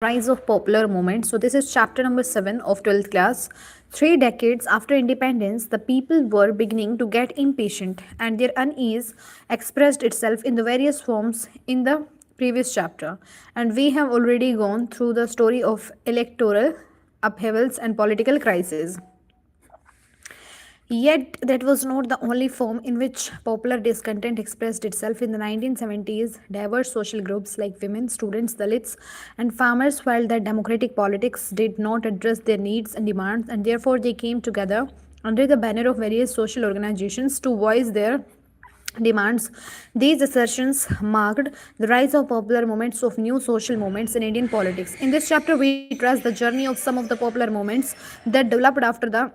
Rise of popular movement. So this is chapter number 7 of 12th class. 3 decades after independence, the people were beginning to get impatient, and their unease expressed itself in the various forms in the previous chapter. And we have already gone through the story of electoral upheavals and political crises. Yet, that was not the only form in which popular discontent expressed itself. In the 1970s, diverse social groups like women, students, Dalits, and farmers felt that democratic politics did not address their needs and demands, and therefore they came together under the banner of various social organizations to voice their demands. These assertions marked the rise of popular movements of new social movements in Indian politics. In this chapter, we trace the journey of some of the popular movements that developed after the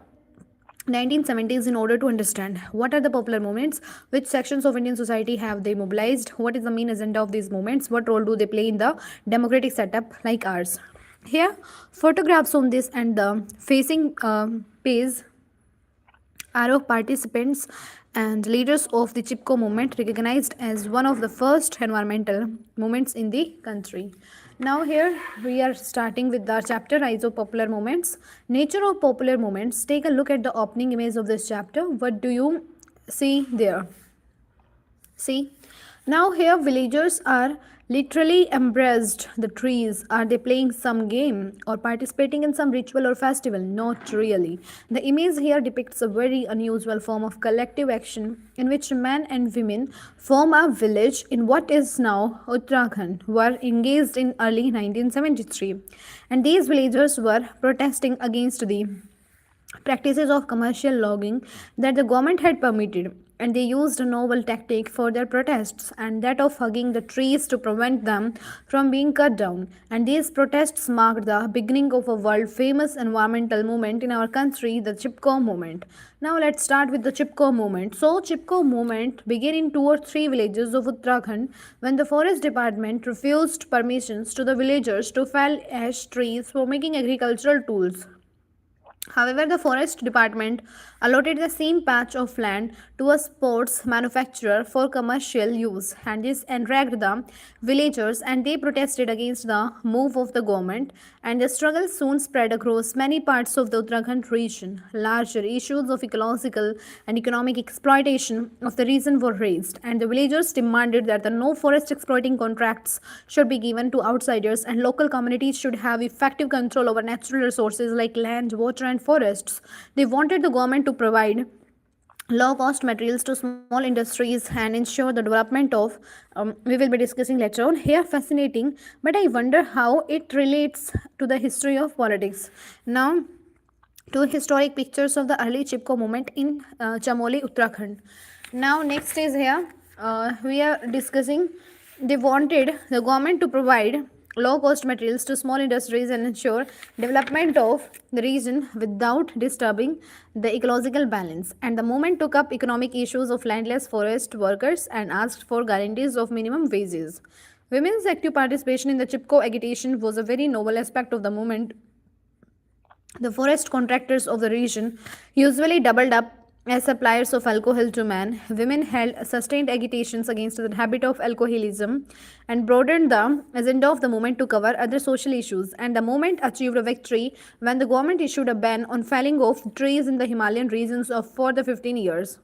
1970s in order to understand what are the popular movements, which sections of Indian society have they mobilized, what is the main agenda of these movements, what role do they play in the democratic setup like ours. Here, photographs on this and the facing page are of participants and leaders of the Chipko movement, recognized as one of the first environmental movements in the country. Now here we are starting with the chapter Rise of Popular Movements. Nature of popular movements. Take a look at the opening image of this chapter. What do you see there? See, now here villagers are literally embraced the trees. Are they playing some game or participating in some ritual or festival? Not really. The image here depicts a very unusual form of collective action in which men and women form a village in what is now Uttarakhand were engaged in early 1973, and these villagers were protesting against the practices of commercial logging that the government had permitted, and they used a novel tactic for their protests, and that of hugging the trees to prevent them from being cut down. And these protests marked the beginning of a world famous environmental movement in our country, the Chipko movement. Now let's start with the Chipko movement. So Chipko movement began in 2 or 3 villages of Uttarakhand when the forest department refused permissions to the villagers to fell ash trees for making agricultural tools. However, the forest department allotted the same patch of land to a sports manufacturer for commercial use, and this enraged the villagers and they protested against the move of the government, and the struggle soon spread across many parts of the Uttarakhand region. Larger issues of ecological and economic exploitation of the region were raised, and the villagers demanded that the no forest exploiting contracts should be given to outsiders, and local communities should have effective control over natural resources like land, water, and forests. They wanted the government to provide low cost materials to small industries and ensure the development of we will be discussing later on here. Fascinating, but I wonder how it relates to the history of politics. Now, two historic pictures of the early Chipko movement in Chamoli, Uttarakhand. Now, next is here we are discussing they wanted the government to provide low cost materials to small industries and ensure development of the region without disturbing the ecological balance. And the movement took up economic issues of landless forest workers and asked for guarantees of minimum wages. Women's active participation in the Chipko agitation was a very noble aspect of the movement. The forest contractors of the region usually doubled up as suppliers of alcohol to men. Women held sustained agitations against the habit of alcoholism and broadened the agenda of the movement to cover other social issues. And the movement achieved a victory when the government issued a ban on felling of trees in the Himalayan regions for the 15 years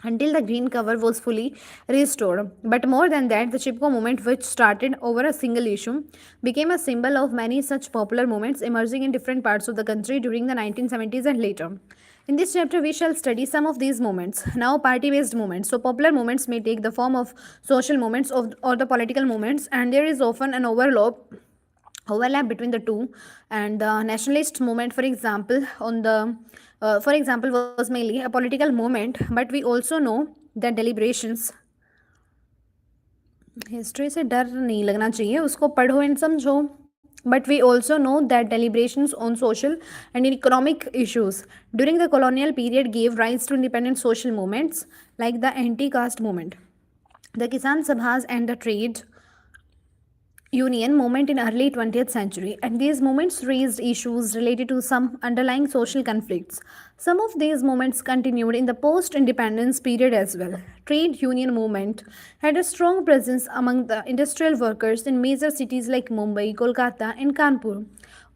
until the green cover was fully restored. But more than that, the Chipko movement, which started over a single issue, became a symbol of many such popular movements emerging in different parts of the country during the 1970s and later. In this chapter, we shall study some of these movements. Now, party-based movements. So, popular movements may take the form of social movements or the political movements, and there is often an overlap between the two. And the nationalist movement, for example, was mainly a political movement, but we also know that deliberations history से डर नहीं लगना चाहिए, उसको पढ़ो and समझो. But we also know that deliberations on social and economic issues during the colonial period gave rise to independent social movements like the anti-caste movement, the Kisan Sabhas, and the trade union movement in early 20th century, and these movements raised issues related to some underlying social conflicts. Some of these movements continued in the post-independence period as well. Trade union movement had a strong presence among the industrial workers in major cities like Mumbai, Kolkata, and Kanpur.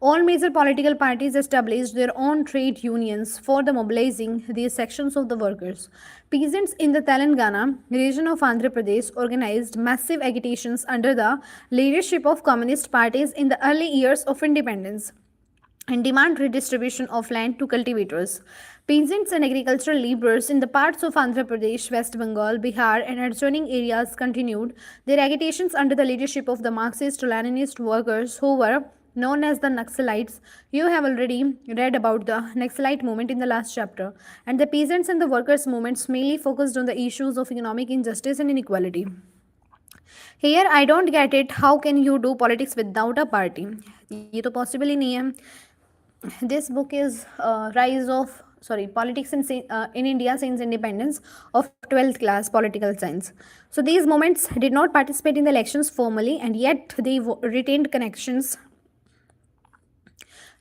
All major political parties established their own trade unions for the mobilizing these sections of the workers. Peasants in the Telangana region of Andhra Pradesh organized massive agitations under the leadership of communist parties in the early years of independence and demand redistribution of land to cultivators. Peasants and agricultural laborers in the parts of Andhra Pradesh, West Bengal, Bihar, and adjoining areas continued their agitations under the leadership of the Marxist Leninist workers who were known as the Naxalites. You have already read about the Naxalite movement in the last chapter, and the peasants and the workers' movements mainly focused on the issues of economic injustice and inequality. Here I don't get it. How can you do politics without a party? ये तो possible ही नहीं है. This book is rise of politics in India since independence of 12th class political science. So these movements did not participate in the elections formally, and yet they retained connections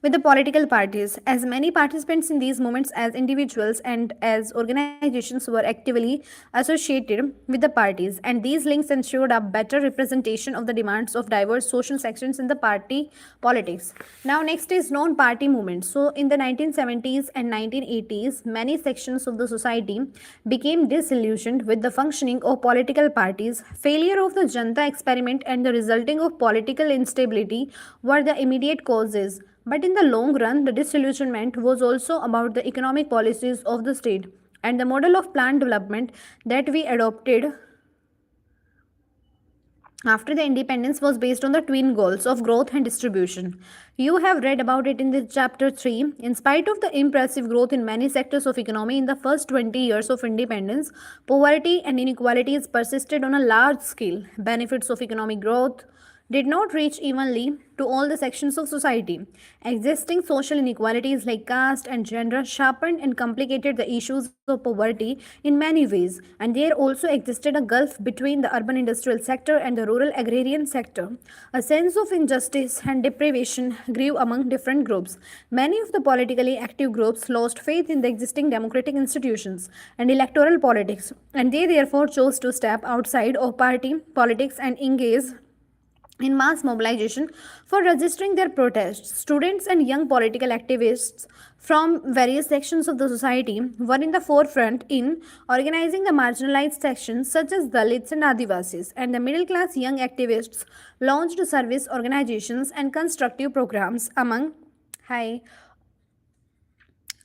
with the political parties. As many participants in these movements as individuals and as organizations were actively associated with the parties, and these links ensured a better representation of the demands of diverse social sections in the party politics. Now, next is non-party movements. So, in the 1970s and 1980s, many sections of the society became disillusioned with the functioning of political parties. Failure of the Janta experiment and the resulting of political instability were the immediate causes. But in the long run, the disillusionment was also about the economic policies of the state, and the model of planned development that we adopted after the independence was based on the twin goals of growth and distribution. You have read about it in the chapter 3. In spite of the impressive growth in many sectors of economy in the first 20 years of independence, poverty and inequalities persisted on a large scale. Benefits of economic growth did not reach evenly to all the sections of society. Existing social inequalities like caste and gender sharpened and complicated the issues of poverty in many ways, and there also existed a gulf between the urban industrial sector and the rural agrarian sector. A sense of injustice and deprivation grew among different groups. Many of the politically active groups lost faith in the existing democratic institutions and electoral politics, and they therefore chose to step outside of party politics and engage in mass mobilization for registering their protests. Students and young political activists from various sections of the society were in the forefront in organizing the marginalized sections such as Dalits and Adivasis, and the middle class young activists launched service organizations and constructive programs among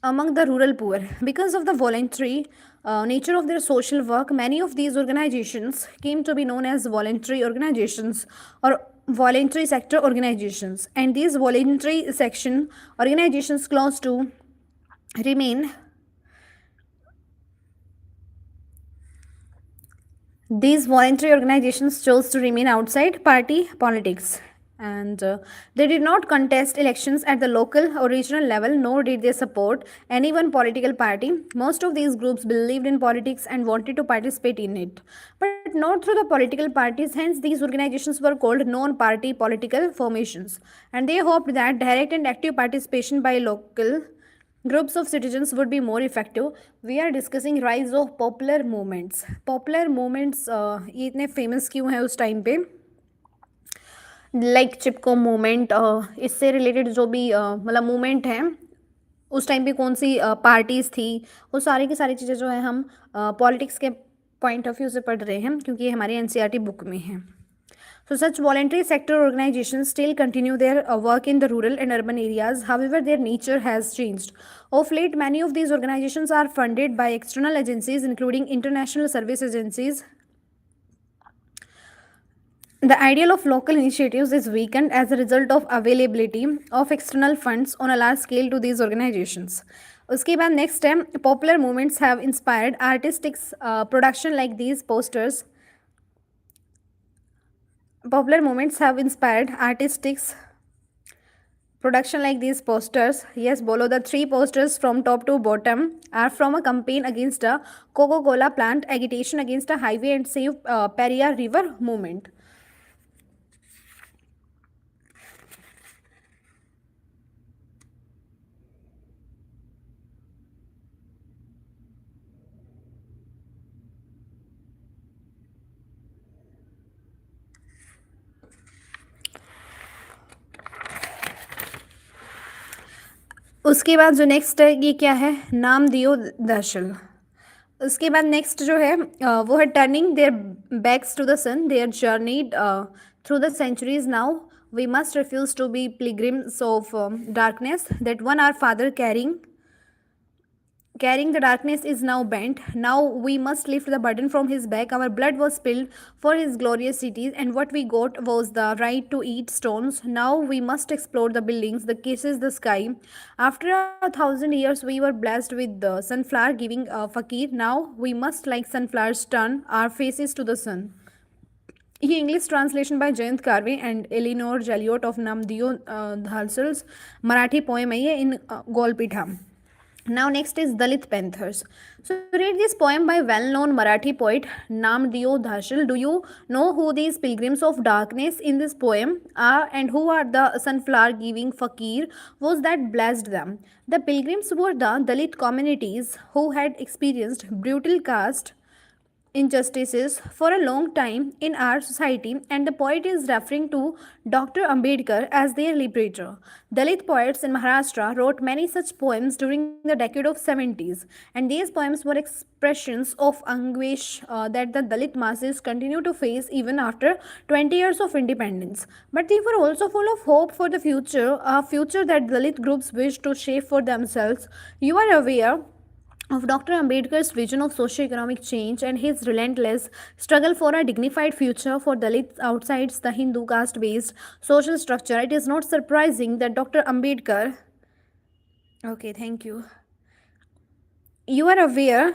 the rural poor. Because of the voluntary nature of their social work, many of these organizations came to be known as voluntary organizations or voluntary sector organizations. And these voluntary section organizations close to remain These voluntary organizations chose to remain outside party politics, and they did not contest elections at the local or regional level, nor did they support any one political party. Most of these groups believed in politics and wanted to participate in it, but not through the political parties. Hence, these organizations were called non-party political formations, and they hoped that direct and active participation by local groups of citizens would be more effective. We are discussing rise of popular movements. Popular movements ये इतने famous क्यों हैं उस time पे? Like चिपको movement, इससे related जो भी मतलब मूवमेंट है उस टाइम पे कौन सी पार्टीज़ थी, वो सारी की सारी चीज़ें जो है हम पॉलिटिक्स के पॉइंट ऑफ व्यू से पढ़ रहे हैं, क्योंकि ये हमारी एनसीईआरटी बुक में है. So such voluntary sector organizations still continue their work in the rural and urban areas. However, their nature has changed. Of late, many of these organizations are funded by external agencies, including international service agencies. The ideal of local initiatives is weakened as a result of availability of external funds on a large scale to these organizations. उसके बाद next है, popular movements have inspired artistic production like these posters. Popular movements have inspired artistic production like these posters. Yes, below the 3 posters from top to bottom are from a campaign against a Coca-Cola plant, agitation against a highway, and save Periyar River movement. उसके बाद जो next है ये क्या है, नाम दियो दशल। उसके बाद नेक्स्ट जो है वो है turning their backs to the sun, their journeyed through the centuries, now we must refuse to be pilgrims of darkness that one our father carrying the darkness is now bent. Now we must lift the burden from his back. Our blood was spilled for his glorious cities, and what we got was the right to eat stones. Now we must explore the buildings, the kisses, the sky. After 1,000 years, we were blessed with the sunflower giving fakir. Now we must, like sunflowers, turn our faces to the sun. ये English translation by Jayant Karve and Eleanor Zelliot of Namdeo Dhasal's, Marathi poem है ये in Golpitha. Now next is Dalit Panthers. So read this poem by well-known Marathi poet Namdeo Dhashal. Do you know who these pilgrims of darkness in this poem are, and who are the sunflower giving fakir was that blessed them? The pilgrims were the Dalit communities who had experienced brutal caste injustices for a long time in our society, and the poet is referring to Dr. Ambedkar as their liberator. Dalit poets in Maharashtra wrote many such poems during the decade of 70s, and these poems were expressions of anguish that the Dalit masses continue to face even after 20 years of independence. But they were also full of hope for the future, a future that Dalit groups wish to shape for themselves. You are aware of Dr. Ambedkar's vision of socio-economic change and his relentless struggle for a dignified future for Dalits outside the Hindu caste-based social structure, it is not surprising that Dr. Ambedkar. Okay, thank you. You are aware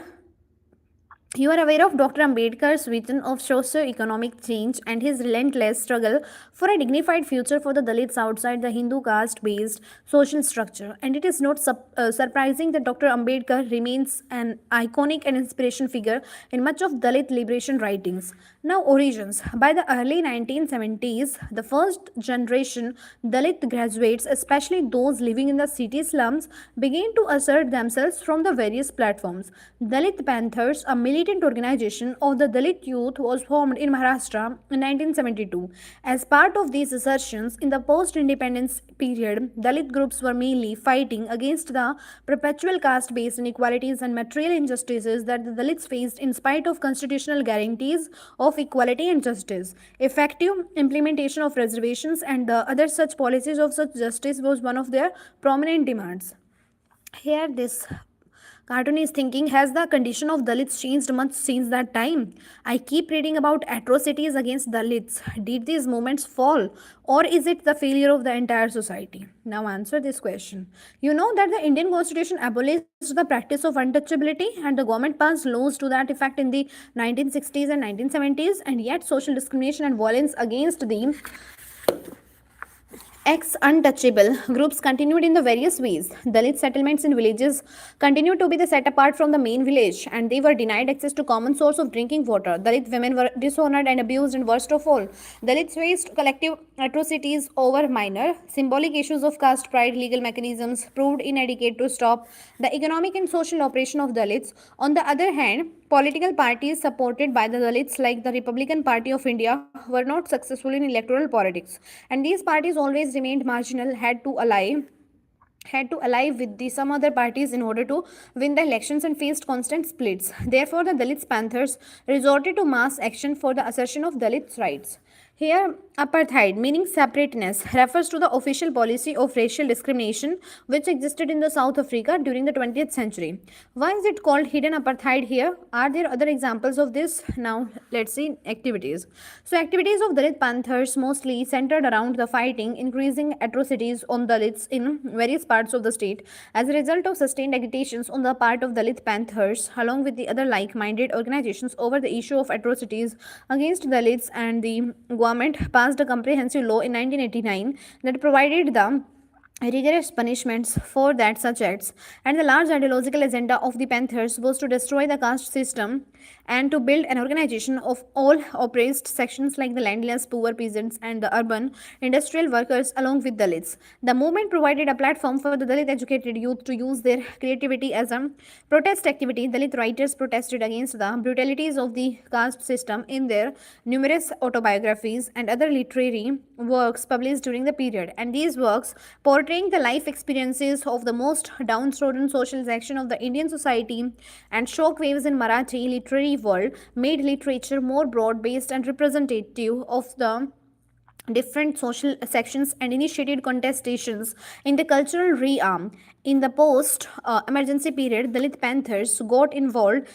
You are aware of Dr. Ambedkar's vision of socio-economic change and his relentless struggle for a dignified future for the Dalits outside the Hindu caste-based social structure. And it is not surprising that Dr. Ambedkar remains an iconic and inspiration figure in much of Dalit liberation writings. Now, origins. By the early 1970s, the first generation Dalit graduates, especially those living in the city slums, began to assert themselves from the various platforms. Dalit Panthers, a militant organization of the Dalit youth, was formed in Maharashtra in 1972. As part of these assertions, in the post-independence period, Dalit groups were mainly fighting against the perpetual caste-based inequalities and material injustices that the Dalits faced in spite of constitutional guarantees of equality and justice. Effective implementation of reservations and the other such policies of such justice was one of their prominent demands. Here, this cartoon is thinking, has the condition of Dalits changed much since that time? I keep reading about atrocities against Dalits. Did these movements fall? Or is it the failure of the entire society? Now answer this question. You know that the Indian Constitution abolished the practice of untouchability, and the government passed laws to that effect in the 1960s and 1970s, and yet social discrimination and violence against the ex-untouchable groups continued in the various ways. Dalit settlements in villages continued to be the set apart from the main village, and they were denied access to common source of drinking water. Dalit women were dishonored and abused, and worst of all, Dalits faced collective atrocities over minor, symbolic issues of caste pride. Legal mechanisms proved inadequate to stop the economic and social oppression of Dalits. On the other hand, political parties supported by the Dalits, like the Republican Party of India, were not successful in electoral politics, and these parties always remained marginal, had to ally with the some other parties in order to win the elections, and faced constant splits. Therefore, the Dalit Panthers resorted to mass action for the assertion of Dalit rights. Here, apartheid, meaning separateness, refers to the official policy of racial discrimination which existed in the South Africa during the 20th century. Why is it called hidden apartheid here? Are there other examples of this? Now, let's see activities. So, activities of Dalit Panthers mostly centered around the fighting increasing atrocities on Dalits in various parts of the state. As a result of sustained agitations on the part of Dalit Panthers, along with the other like-minded organizations over the issue of atrocities against Dalits, and the government passed a comprehensive law in 1989 that provided the rigorous punishments for that such acts, and the large ideological agenda of the Panthers was to destroy the caste system and to build an organization of all oppressed sections like the landless, poor peasants, and the urban industrial workers along with Dalits. The movement provided a platform for the Dalit educated youth to use their creativity as a protest activity. Dalit writers protested against the brutalities of the caste system in their numerous autobiographies and other literary works published during the period, and these works portrayed portraying the life experiences of the most downtrodden social section of the Indian society and shockwaves in Marathi literary world made literature more broad-based and representative of the different social sections and initiated contestations in the cultural realm. In the post emergency period, Dalit Panthers got involved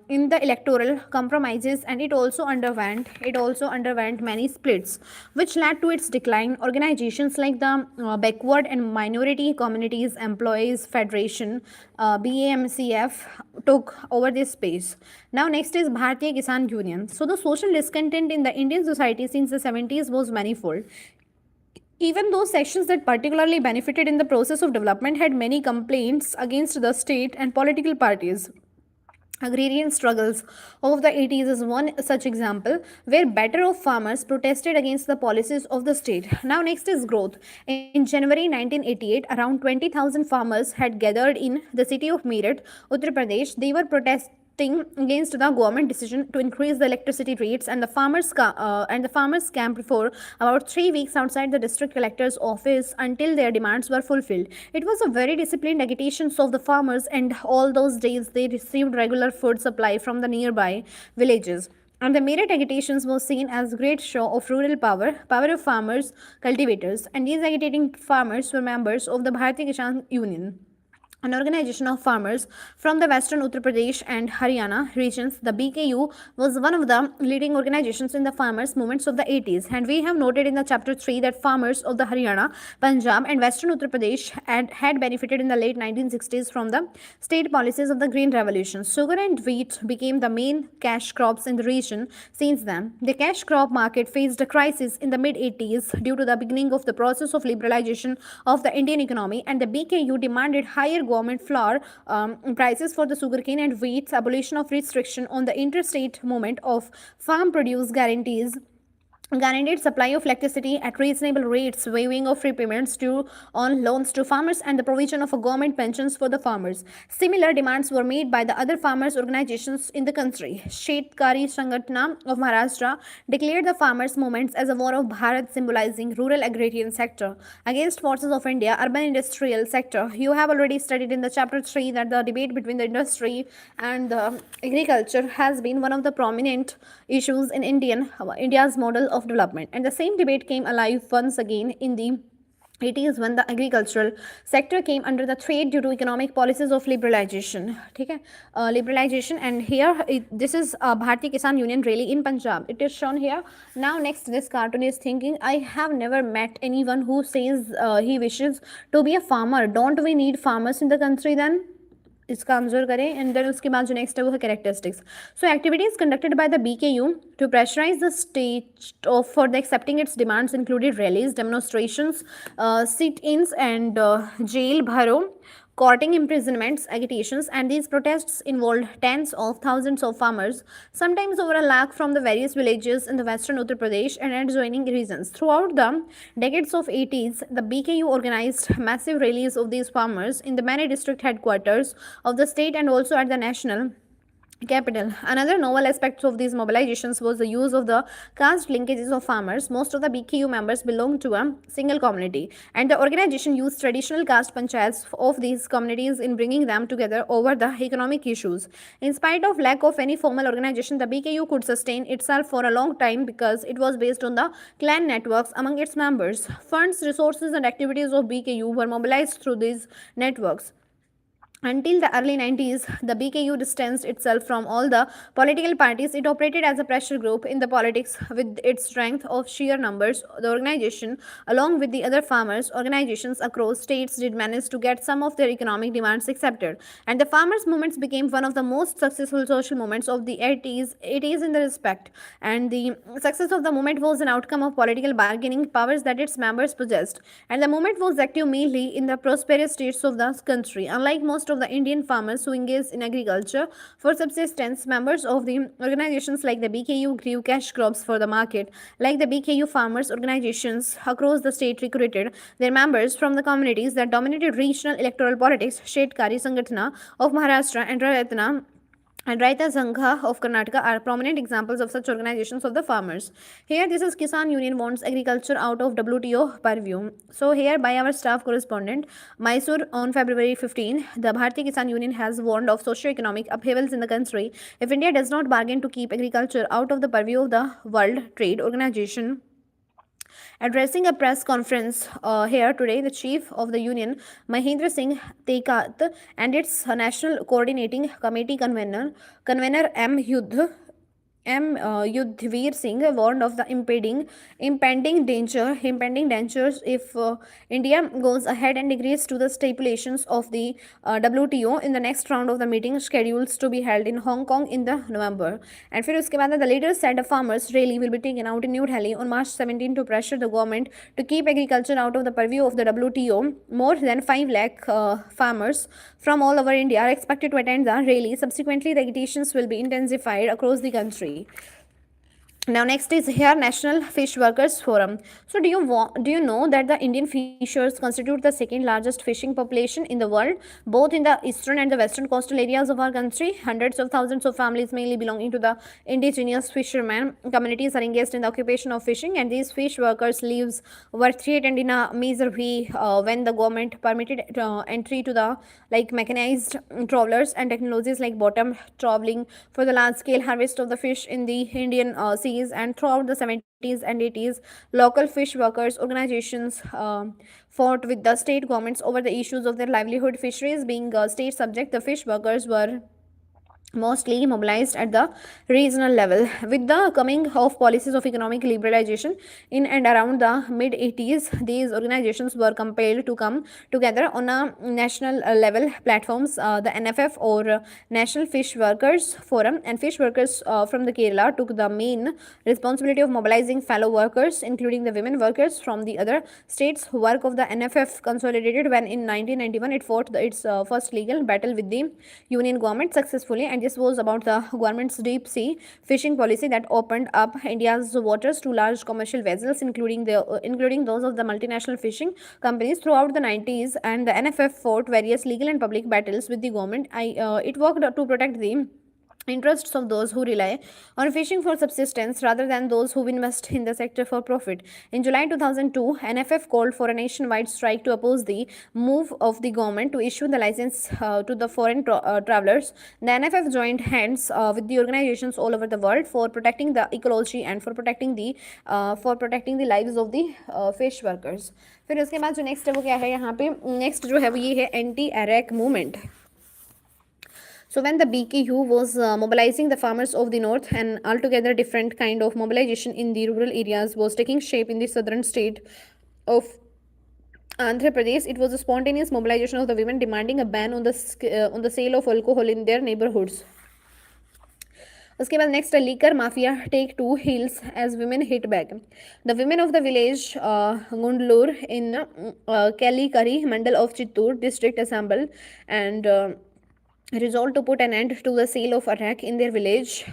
in the electoral compromises, and it also underwent many splits, which led to its decline. Organizations like the Backward and Minority Communities Employees Federation BAMCF took over this space. Now, next is Bharatiya Kisan Union. So, the social discontent in the Indian society since the 70s was manifold. Even those sections that particularly benefited in the process of development had many complaints against the state and political parties. Agrarian struggles of the 80s is one such example where better off farmers protested against the policies of the state. Now, next is growth. In January 1988, around 20,000 farmers had gathered in the city of Meerut, Uttar Pradesh. They were protesting against the government decision to increase the electricity rates, and the farmers camped for about 3 weeks outside the district collector's office until their demands were fulfilled. It was a very disciplined agitation of the farmers, and all those days they received regular food supply from the nearby villages. And the Meerut agitations was seen as a great show of rural power of farmers, cultivators, and these agitating farmers were members of the Bharatiya Kisan Union, an organization of farmers from the western Uttar Pradesh and Haryana regions. The BKU was one of the leading organizations in the farmers' movements of the 80s, and we have noted in the chapter 3 that farmers of the Haryana, Punjab, and western Uttar Pradesh had benefited in the late 1960s from the state policies of the Green Revolution. Sugar and wheat became the main cash crops in the region. Since then, the cash crop market faced a crisis in the mid 80s due to the beginning of the process of liberalization of the Indian economy, and the BKU demanded higher government flour prices for the sugarcane and wheat, abolition of restriction on the interstate movement of farm produce, guaranteed supply of electricity at reasonable rates, waiving of repayments due on loans to farmers, and the provision of a government pensions for the farmers. Similar demands were made by the other farmers' organizations in the country. Shetkari Sangatna of Maharashtra declared the farmers' movements as a war of Bharat, symbolizing rural agrarian sector against forces of India, urban industrial sector. You have already studied in the chapter 3 that the debate between the industry and the agriculture has been one of the prominent issues in India's model of development, and the same debate came alive once again in the 80s when the agricultural sector came under the threat due to economic policies of liberalization. Okay? Liberalization, and here this is Bharatiya Kisan Union rally in Punjab. It is shown here. Now, next, this cartoon is thinking, I have never met anyone who says he wishes to be a farmer. Don't we need farmers in the country then? इसका answer करें, and then उसके बाद जो next है वो है characteristics. So activities conducted by the BKU to pressurize the state for the accepting its demands included rallies, demonstrations, sit-ins, and jail bharo, courting, imprisonments, agitations, and these protests involved tens of thousands of farmers, sometimes over a lakh, from the various villages in the western Uttar Pradesh and adjoining regions. Throughout the decades of 80s, the BKU organized massive rallies of these farmers in the many district headquarters of the state and also at the national capital. Another novel aspect of these mobilizations was the use of the caste linkages of farmers. Most of the BKU members belonged to a single community, and the organization used traditional caste panchayats of these communities in bringing them together over the economic issues. In spite of lack of any formal organization, the BKU could sustain itself for a long time because it was based on the clan networks among its members. Funds, resources, and activities of BKU were mobilized through these networks. Until the early 90s, the BKU distanced itself from all the political parties. It operated as a pressure group in the politics with its strength of sheer numbers. The organization, along with the other farmers' organizations across states, did manage to get some of their economic demands accepted. And the farmers' movements became one of the most successful social movements of the 80s in the respect. And the success of the movement was an outcome of political bargaining powers that its members possessed. And the movement was active mainly in the prosperous states of the country. Unlike most of the Indian farmers who engaged in agriculture for subsistence, members of the organizations like the BKU grew cash crops for the market. Like the BKU, farmers organizations across the state recruited their members from the communities that dominated regional electoral politics. Shetkari Sangatna of Maharashtra and Rayatna and Raita Sangha of Karnataka are prominent examples of such organizations of the farmers. Here, this is Kisan Union wants agriculture out of WTO purview. So, here by our staff correspondent, Mysore on February 15, the Bharatiya Kisan Union has warned of socio-economic upheavals in the country if India does not bargain to keep agriculture out of the purview of the World Trade Organization. Addressing a press conference here today, the chief of the union, Mahendra Singh Tekat, and its National Coordinating Committee convener Yudhvir Singh warned of the impending dangers if India goes ahead and agrees to the stipulations of the WTO in the next round of the meeting scheduled to be held in Hong Kong in the November. And फिर उसके बाद the leaders said a farmers rally will be taken out in New Delhi on March 17 to pressure the government to keep agriculture out of the purview of the WTO. More than 5 lakh farmers from all over India are expected to attend the rally. Subsequently, the agitations will be intensified across the country. Now next is here National Fish Workers Forum. So do you know that the Indian fishers constitute the second largest fishing population in the world, both in the eastern and the western coastal areas of our country? Hundreds of thousands of families, mainly belonging to the indigenous fishermen communities, are engaged in the occupation of fishing, and these fish workers' lives were threatened in a major way when the government permitted entry to the mechanized trawlers and technologies like bottom trawling for the large scale harvest of the fish in the Indian Seas. And throughout the 70s and 80s, local fish workers organizations fought with the state governments over the issues of their livelihood. Fisheries being state subject, the fish workers were mostly mobilized at the regional level. With the coming of policies of economic liberalization in and around the mid 80s, these organizations were compelled to come together on a national level platforms. The NFF, or National Fish Workers Forum, and fish workers from the Kerala took the main responsibility of mobilizing fellow workers, including the women workers from the other states. Work of the NFF consolidated when in 1991 it fought its first legal battle with the union government successfully, and this was about the government's deep sea fishing policy that opened up India's waters to large commercial vessels, including those of the multinational fishing companies throughout the 90s. And the NFF fought various legal and public battles with the government. It worked to protect the interests of those who rely on fishing for subsistence rather than those who invest in the sector for profit. In July 2002, NFF called for a nationwide strike to oppose the move of the government to issue the license to the foreign travelers. The NFF joined hands with the organizations all over the world for protecting the ecology and for protecting the lives of the fish workers. फिर उसके बाद जो next है वो क्या है, यहाँ पे नेक्स्ट जो है वो ये है anti arrack movement. So when the BKU was mobilizing the farmers of the north, an altogether different kind of mobilization in the rural areas was taking shape in the southern state of Andhra Pradesh. It was a spontaneous mobilization of the women demanding a ban on the sale of alcohol in their neighborhoods. उसके बाद next liquor mafia take to heels as women hit back. The women of the village Gundlur in Kalikiri mandal of Chittoor district assembled and resolved to put an end to the sale of arak in their village,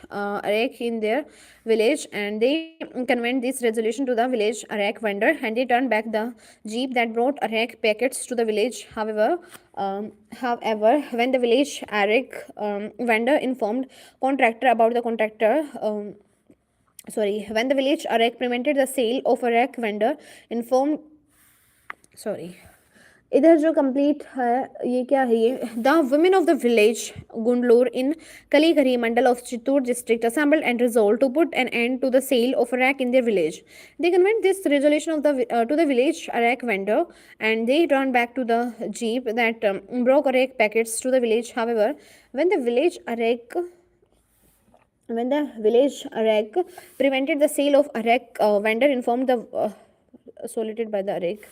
and they conveyed this resolution to the village arak vendor, and they turned back the jeep that brought arak packets to the village. However, when the village arak vendor informed contractor about the contractor when the village arak prevented the sale of arak vendor informed इधर जो complete है ये क्या है, ये the women of the village Gundlur in Kalikiri mandal of Chittoor district assembled and resolved to put an end to the sale of arak in their village. They conveyed this resolution of to the village arak vendor, and they turned back to the jeep that brought arak packets to the village. However, when the village arak prevented the sale of arak, vendor informed the solicited by the arak.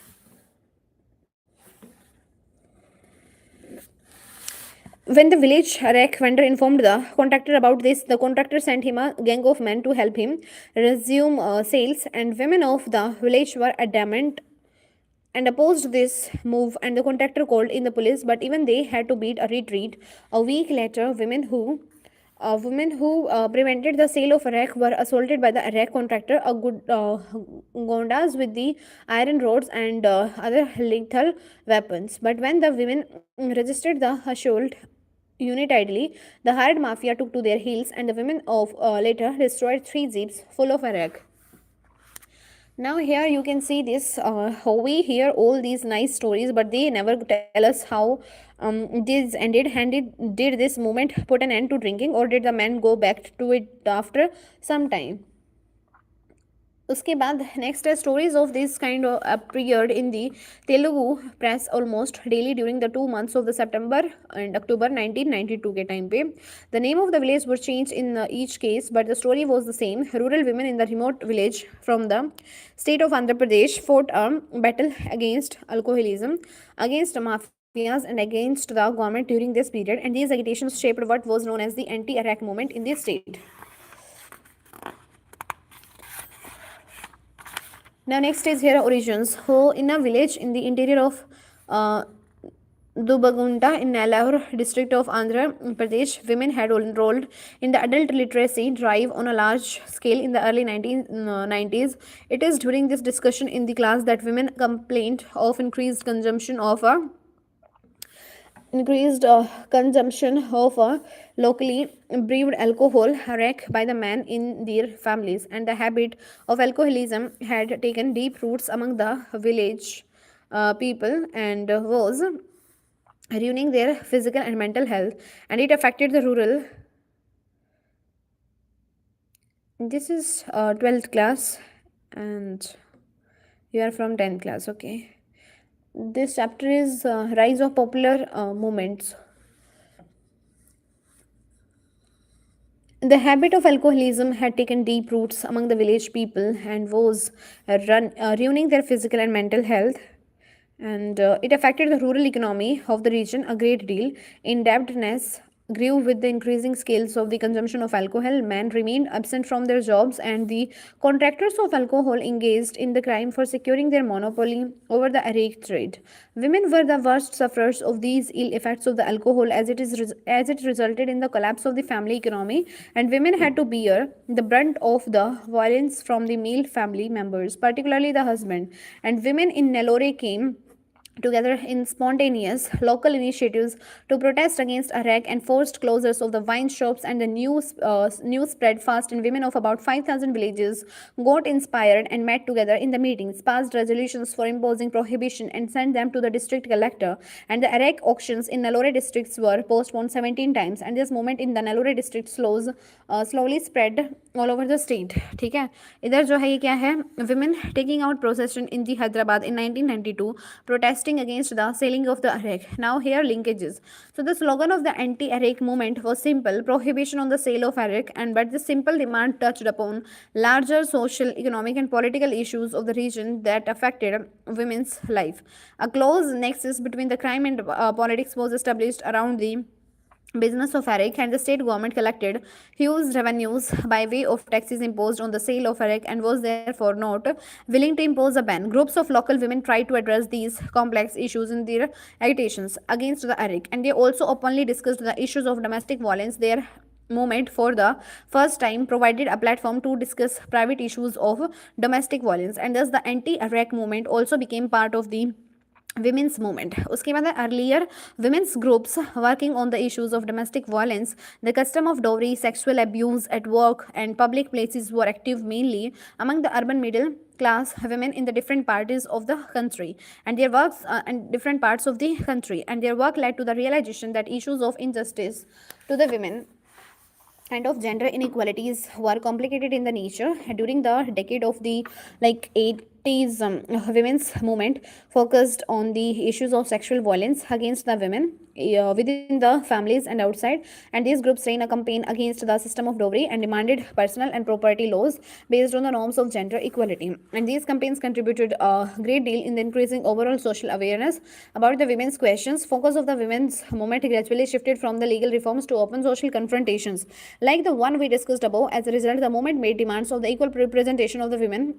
When the village arak vendor informed the contractor about this, the contractor sent him a gang of men to help him resume sales, and women of the village were adamant and opposed this move, and the contractor called in the police, but even they had to beat a retreat. A week later, women who prevented the sale of arak were assaulted by the arak contractor, gondas with the iron rods and other lethal weapons. But when the women resisted the assault, Unitedly, the hired mafia took to their heels, and the women of later destroyed three jeeps full of arak. Now here you can see this how we hear all these nice stories, but they never tell us how this ended. And did this movement put an end to drinking, or did the men go back to it after some time? उसके बाद next है stories of this kind appeared in the Telugu press almost daily during the 2 months of the September and October 1992 के time पे. The name of the village was changed in each case, but the story was the same. Rural women in the remote village from the state of Andhra Pradesh fought a battle against alcoholism, against mafias, and against the government during this period, and these agitations shaped what was known as the anti-Iraq movement in the state. Now next is here origins. So in a village in the interior of uh, Dubagunta in Nellore district of Andhra Pradesh, women had enrolled in the adult literacy drive on a large scale in the early 1990s. It is during this discussion in the class that women complained of increased consumption of locally brewed alcohol harek by the men in their families, and the habit of alcoholism had taken deep roots among the village people and was ruining their physical and mental health, and it affected the rural. This is 12th class and you are from 10th class, okay. This chapter is rise of popular movements. The habit of alcoholism had taken deep roots among the village people and was ruining their physical and mental health. And it affected the rural economy of the region a great deal. Indebtedness grew with the increasing scales of the consumption of alcohol. Men remained absent from their jobs, and the contractors of alcohol engaged in the crime for securing their monopoly over the arrayed trade. Women were the worst sufferers of these ill effects of the alcohol, as it resulted in the collapse of the family economy, and women had to bear the brunt of the violence from the male family members, particularly the husband. And women in Nellore came together in spontaneous local initiatives to protest against Iraq and forced closures of the wine shops, and the news spread fast, and women of about 5,000 villages got inspired and met together in the meetings, passed resolutions for imposing prohibition, and sent them to the district collector. And the Iraq auctions in Nellore districts were postponed 17 times, and this movement in the Nellore district slowly spread all over the state. ठीक है, इधर जो है ये क्या है, women taking out procession in the Hyderabad in 1992 protesting against the selling of the arak. Now here linkages. So the slogan of the anti-arak movement was simple: prohibition on the sale of arak, and but this simple demand touched upon larger social, economic, and political issues of the region that affected women's life. A close nexus between the crime and politics was established around the business of arak, and the state government collected huge revenues by way of taxes imposed on the sale of arak and was therefore not willing to impose a ban. Groups of local women tried to address these complex issues in their agitations against the arak, and they also openly discussed the issues of domestic violence. Their movement for the first time provided a platform to discuss private issues of domestic violence, and thus the anti-arak movement also became part of the women's movement. उसके बाद earlier women's groups working on the issues of domestic violence, the custom of dowry, sexual abuse at work and public places were active mainly among the urban middle class women in the different parties of the country, and their works and different parts of the country, and their work led to the realization that issues of injustice to the women and of gender inequalities were complicated in the nature. During the decade of the 80s, women's movement focused on the issues of sexual violence against the women within the families and outside, and these groups ran a campaign against the system of dowry and demanded personal and property laws based on the norms of gender equality, and these campaigns contributed a great deal in the increasing overall social awareness about the women's questions. Focus of the women's movement gradually shifted from the legal reforms to open social confrontations like the one we discussed above. As a result, the movement made demands of the equal representation of the women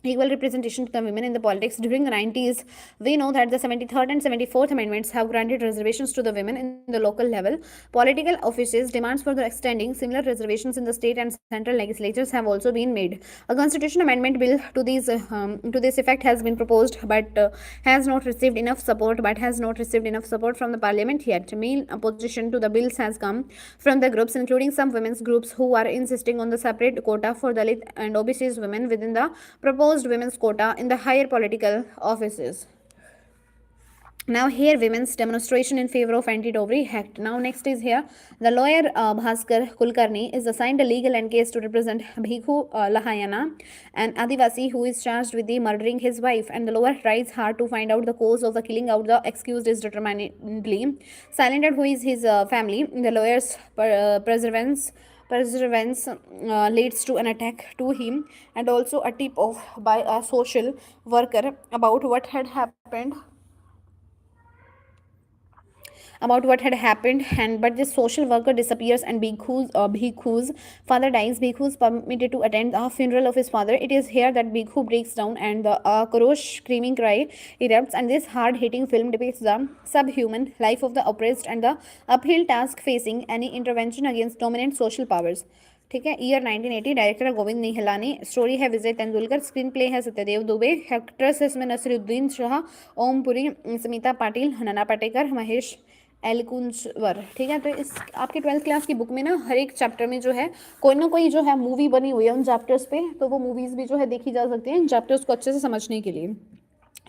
equal representation to the women in the politics. During the 90s, we know that the 73rd and 74th Amendments have granted reservations to the women in the local level. Political offices demands for the extending similar reservations in the state and central legislatures have also been made. A constitution amendment bill to this effect has been proposed, but has not received enough support from the parliament yet. Main opposition to the bills has come from the groups, including some women's groups who are insisting on the separate quota for Dalit and OBC's women within the proposed women's quota in the higher political offices. Now here women's demonstration in favor of anti-dowry act. Now next is here the lawyer Bhaskar Kulkarni is assigned a legal end case to represent Bhikhu Lahayana, an Adivasi who is charged with the murdering his wife, and the lawyer tries hard to find out the cause of the killing out. The accused is determinedly silent who is his family. The lawyer's perseverance leads to an attack to him and also a tip off by a social worker about what had happened, and but this social worker disappears and Bhikhu's father dies. Bhikhu is permitted to attend the funeral of his father. It is here that Bhikhu breaks down and the Korosh screaming cry erupts, and this hard-hitting film depicts the subhuman life of the oppressed and the uphill task facing any intervention against dominant social powers. ठीक है. Year 1980. Director है Govind Nihalani. Story है विजय Tendulkar. Screen play है Satyadev Dubey. Actress है इसमें नसीरुद्दीन शाह, ओम पुरी, स्मिता पाटिल, नना पाटेकर, महेश एलकुंचवर. ठीक है. तो इस आपके 12th क्लास की बुक में ना हर एक चैप्टर में जो है कोई ना कोई जो है मूवी बनी हुई है उन चैप्टर्स पे, तो वो मूवीज़ भी जो है देखी जा सकती हैं इन चैप्टर्स को अच्छे से समझने के लिए.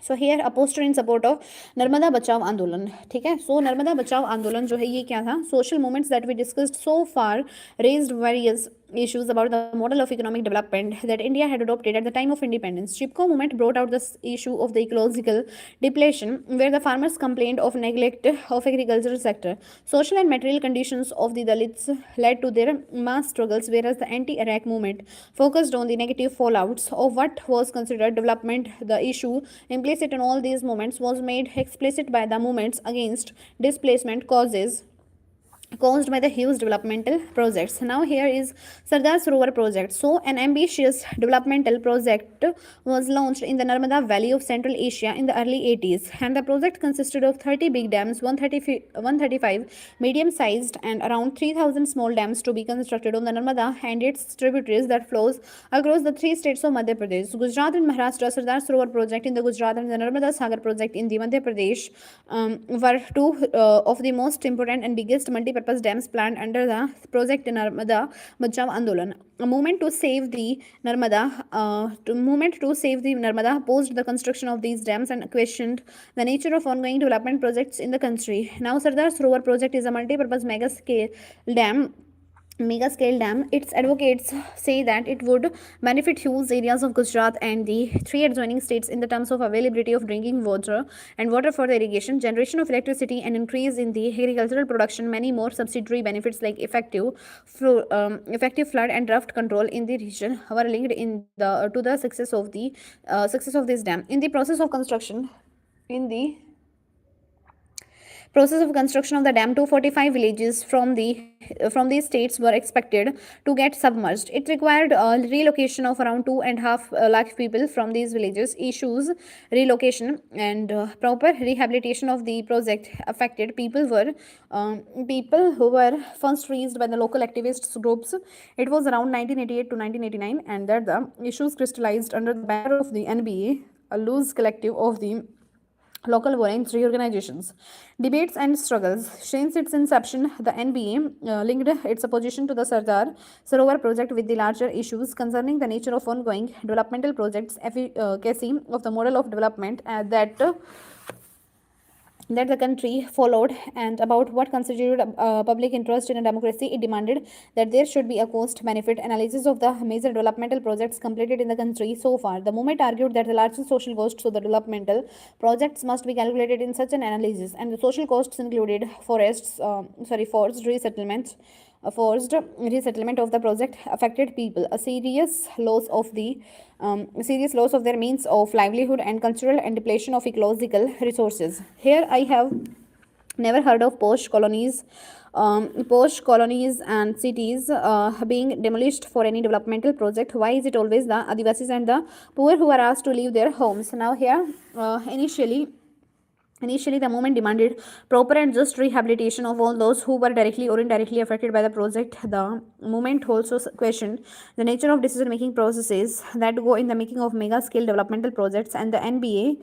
So here a poster in support of Narmada बचाओ आंदोलन. ठीक है. सो नर्मदा बचाओ आंदोलन जो है ये क्या था? Social movements that we discussed so far raised various issues about the model of economic development that India had adopted at the time of independence. Chipko movement brought out the issue of the ecological depletion, where the farmers complained of neglect of agricultural sector. Social and material conditions of the Dalits led to their mass struggles, whereas the anti-Iraq movement focused on the negative fallouts of what was considered development. The issue implicit in all these movements was made explicit by the movements against displacement caused by the huge developmental projects. Now here is Sardar Sarovar project. So an ambitious developmental project was launched in the Narmada Valley of Central Asia in the early 80s, and the project consisted of 30 big dams, 135 medium-sized and around 3,000 small dams to be constructed on the Narmada and its tributaries that flows across the three states of Madhya Pradesh, Gujarat and Maharashtra. Sardar Sarovar project in the Gujarat and the Narmada Sagar project in the Madhya Pradesh were two of the most important and biggest multi-purpose dams planned under the project Narmada Bachao Andolan. A movement to save the Narmada opposed the construction of these dams and questioned the nature of ongoing development projects in the country. Now Sardar Sarovar project is a multi-purpose mega scale dam. Its advocates say that it would benefit huge areas of Gujarat and the three adjoining states in the terms of availability of drinking water and water for the irrigation, generation of electricity, and increase in the agricultural production. Many more subsidiary benefits like effective flood and drought control in the region were linked to the success of this dam. In the process of construction of the dam, 245 villages from these states were expected to get submerged. It required a relocation of around 2.5 lakh people from these villages. Issues relocation and proper rehabilitation of the project affected people who were first raised by the local activist groups. It was around 1988 to 1989, and that the issues crystallized under the banner of the NBA, a loose collective of the local voluntary organizations. Debates and struggles. Since its inception, the NBA linked its opposition to the Sardar Sarovar project with the larger issues concerning the nature of ongoing developmental projects, efficacy of the model of development that the country followed, and about what constituted public interest in a democracy. It demanded that there should be a cost-benefit analysis of the major developmental projects completed in the country so far. The movement argued that the largest social costs of the developmental projects must be calculated in such an analysis, and the social costs included forced resettlement of the project affected people, a serious loss of their means of livelihood, and cultural and depletion of ecological resources. Here I have never heard of post colonies post colonies and cities being demolished for any developmental project. Why is it always the Adivasis and the poor who are asked to leave their homes? Now here, Initially, the movement demanded proper and just rehabilitation of all those who were directly or indirectly affected by the project. The movement also questioned the nature of decision-making processes that go in the making of mega-scale developmental projects, and the NBA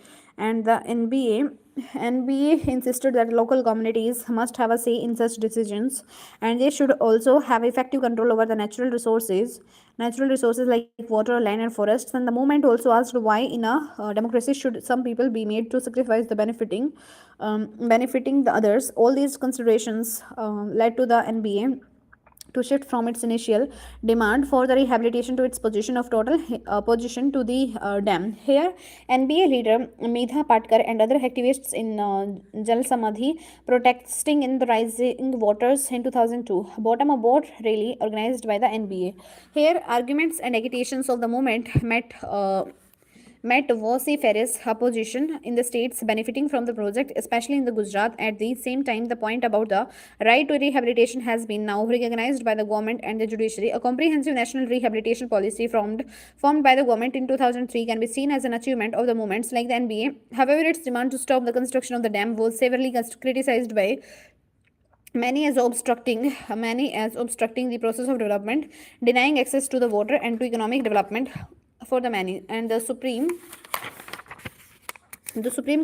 insisted that local communities must have a say in such decisions, and they should also have effective control over the natural resources like water, land, and forests. And the movement also asked why, in a democracy, should some people be made to sacrifice the benefiting the others. All these considerations led to the NBA to shift from its initial demand for the rehabilitation to its position of total opposition to the dam. Here, NBA leader Medha Patkar and other activists in Jal Samadhi protesting in the rising waters in 2002 bottom a boat rally organized by the NBA. Here, arguments and agitations of the movement met vociferous opposition in the states benefiting from the project, especially in the Gujarat. At the same time, the point about the right to rehabilitation has been now recognized by the government and the judiciary. A comprehensive national rehabilitation policy formed by the government in 2003 can be seen as an achievement of the movements like the NBA. However, its demand to stop the construction of the dam was severely criticized by many as obstructing the process of development, denying access to the water and to economic development for the many. And the Supreme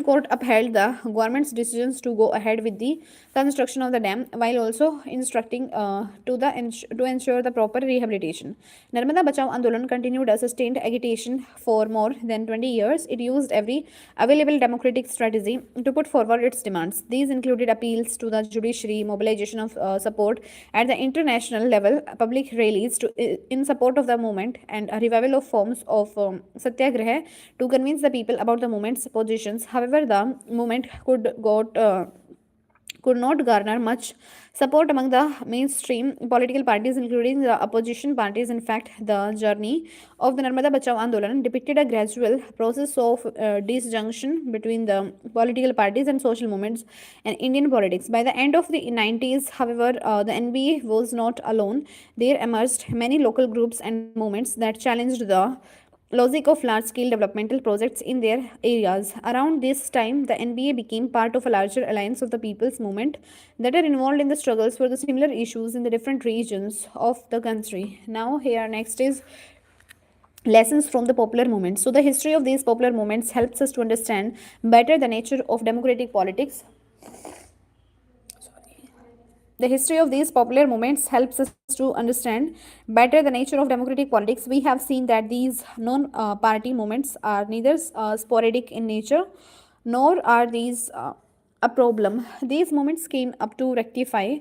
Court upheld the government's decisions to go ahead with the construction of the dam, while also instructing to ensure the proper rehabilitation. Narmada Bachao Andolan continued a sustained agitation for more than 20 years. It used every available democratic strategy to put forward its demands. These included appeals to the judiciary, mobilization of support at the international level, public rallies in support of the movement, and a revival of forms of satyagraha to convince the people about the movement's positions. However, the movement could not garner much support among the mainstream political parties, including the opposition parties. In fact, the journey of the Narmada Bachao Andolan depicted a gradual process of disjunction between the political parties and social movements in Indian politics. By the end of the 90s, however, the NBA was not alone. There emerged many local groups and movements that challenged the logic of large-scale developmental projects in their areas. Around this time, the NBA became part of a larger alliance of the people's movement that are involved in the struggles for the similar issues in the different regions of the country. Now, here next is lessons from the popular movements. So, the history of these popular movements helps us to understand better the nature of democratic politics. The history of these popular movements helps us to understand better the nature of democratic politics. We have seen that these non-party movements are neither sporadic in nature, nor are these a problem. These movements came up to rectify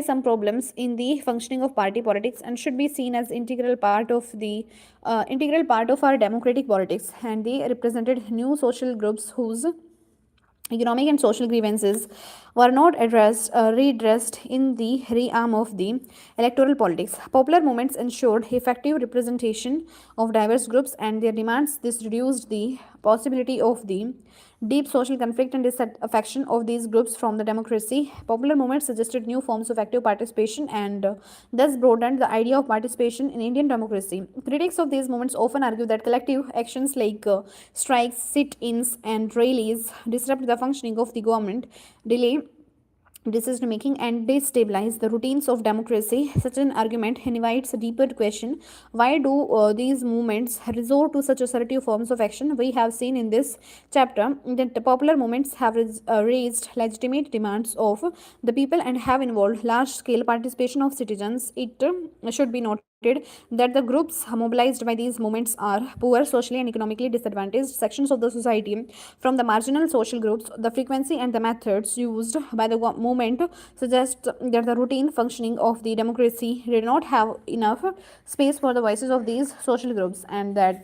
some problems in the functioning of party politics and should be seen as integral part of our democratic politics. And they represented new social groups whose economic and social grievances were not redressed in the realm of the electoral politics. Popular movements ensured effective representation of diverse groups and their demands. This reduced the possibility of the deep social conflict and disaffection of these groups from the democracy. Popular movements suggested new forms of active participation and thus broadened the idea of participation in Indian democracy. Critics of these movements often argue that collective actions like strikes, sit-ins, and rallies disrupt the functioning of the government, delay decision making, and destabilize the routines of democracy. Such an argument invites a deeper question: why do these movements resort to such assertive forms of action? We have seen in this chapter that the popular movements have raised legitimate demands of the people and have involved large scale participation of citizens. It should be noted that the groups mobilized by these movements are poor, socially and economically disadvantaged sections of the society. From the marginal social groups, the frequency and the methods used by the movement suggest that the routine functioning of the democracy did not have enough space for the voices of these social groups, and that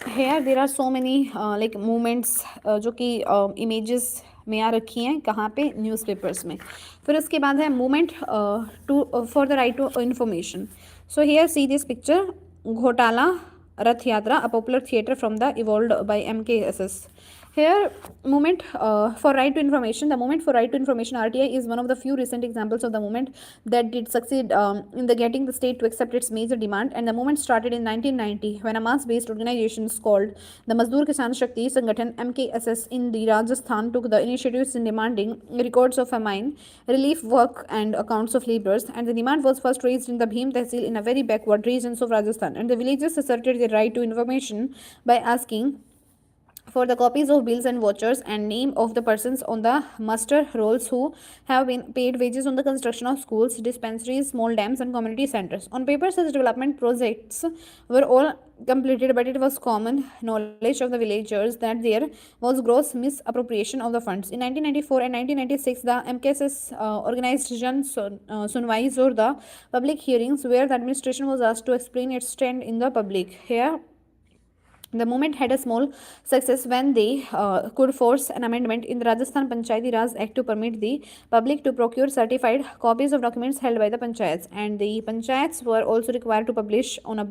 here there are so many like movements जो कि images में आ रखी हैं कहाँ पे newspapers में. फिर उसके बाद है movement two for the right to information. So here see this picture. घोटाला रथ यात्रा, a popular theatre from the evolved by MKSS. Here, movement for right to information. The movement for right to information (RTI) is one of the few recent examples of the movement that did succeed in the getting the state to accept its major demand. And the movement started in 1990 when a mass-based organization called the Mazdoor Kisan Shakti Sangathan (MKSS) in the Rajasthan took the initiatives in demanding records of famine, relief work, and accounts of laborers. And the demand was first raised in the Bhim Tehsil in a very backward regions of Rajasthan. And the villagers asserted their right to information by asking for the copies of bills and vouchers and name of the persons on the muster rolls who have been paid wages on the construction of schools, dispensaries, small dams, and community centers. On paper, such development projects were all completed, but it was common knowledge of the villagers that there was gross misappropriation of the funds. In 1994 and 1996, the MKSS organized Sunwais or the public hearings where the administration was asked to explain its stand in the public. Here, the movement had a small success when they could force an amendment in the Rajasthan Panchayati Raj Act to permit the public to procure certified copies of documents held by the panchayats, and the panchayats were also required to publish on a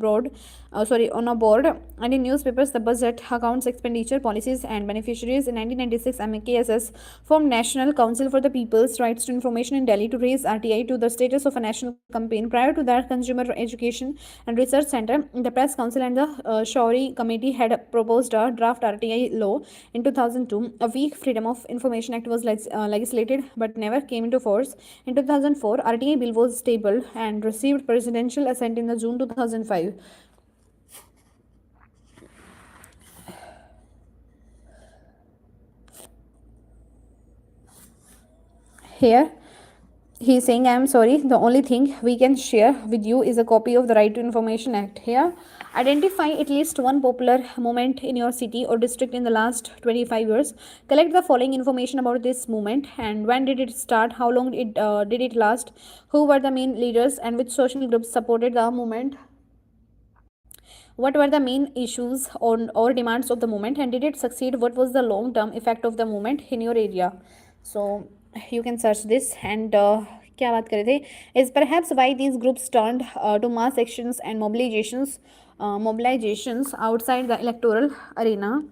on a board and in newspapers the budget, accounts, expenditure, policies, and beneficiaries. In 1996, MKSS formed National Council for the People's Rights to Information in Delhi to raise RTI to the status of a national campaign. Prior to that, Consumer Education and Research Center, the Press Council, and the Shawri Committee had proposed a draft RTI law in 2002. A weak Freedom of Information Act was legislated but never came into force. In 2004, RTI bill was tabled and received presidential assent in the June 2005. Here, he is saying, I am sorry, the only thing we can share with you is a copy of the Right to Information Act. Here, identify at least one popular movement in your city or district in the last 25 years. Collect the following information about this movement: and when did it start, how long did it last, who were the main leaders, and which social groups supported the movement, what were the main issues or demands of the movement, and did it succeed, what was the long term effect of the movement in your area. So you can search this. And क्या बात कर रहे थे, is perhaps why these groups turned to mass actions and mobilizations outside the electoral arena.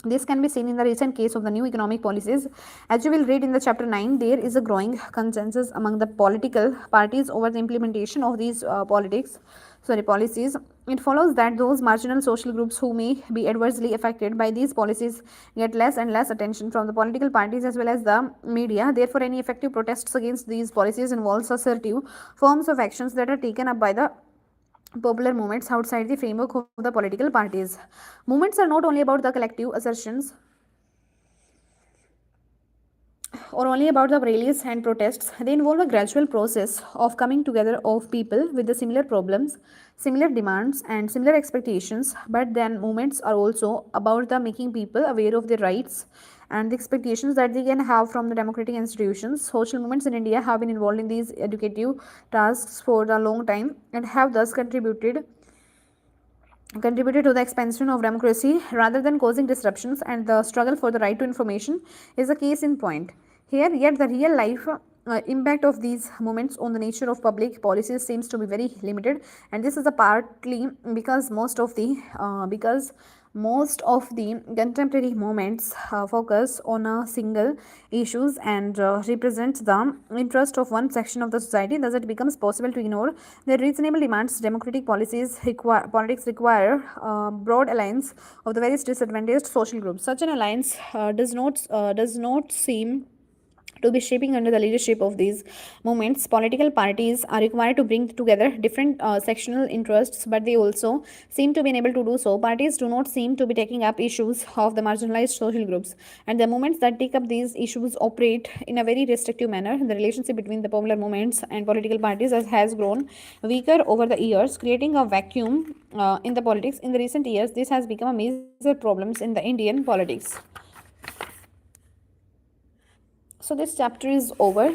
This can be seen in the recent case of the new economic policies. As you will read in the chapter 9, there is a growing consensus among the political parties over the implementation of these policies. It follows that those marginal social groups who may be adversely affected by these policies get less and less attention from the political parties as well as the media. Therefore, any effective protests against these policies involves assertive forms of actions that are taken up by the popular movements outside the framework of the political parties. Movements are not only about the collective assertions or only about the rallies and protests. They involve a gradual process of coming together of people with the similar problems, similar demands, and similar expectations. But then movements are also about the making people aware of their rights and the expectations that they can have from the democratic institutions. Social movements in India have been involved in these educative tasks for a long time and have thus contributed to the expansion of democracy rather than causing disruptions, and the struggle for the right to information is a case in point. Here, yet the real life impact of these movements on the nature of public policies seems to be very limited, and this is a partly because most of the contemporary movements focus on a single issues and represent the interest of one section of the society. Thus, it becomes possible to ignore the reasonable demands. Democratic politics require broad alliance of the various disadvantaged social groups. Such an alliance does not seem to be shaping under the leadership of these movements. Political parties are required to bring together different sectional interests, but they also seem to be unable to do so. Parties do not seem to be taking up issues of the marginalized social groups, and the movements that take up these issues operate in a very restrictive manner. The relationship between the popular movements and political parties has grown weaker over the years, creating a vacuum in the politics. In the recent years, this has become a major problem in the Indian politics. So this chapter is over.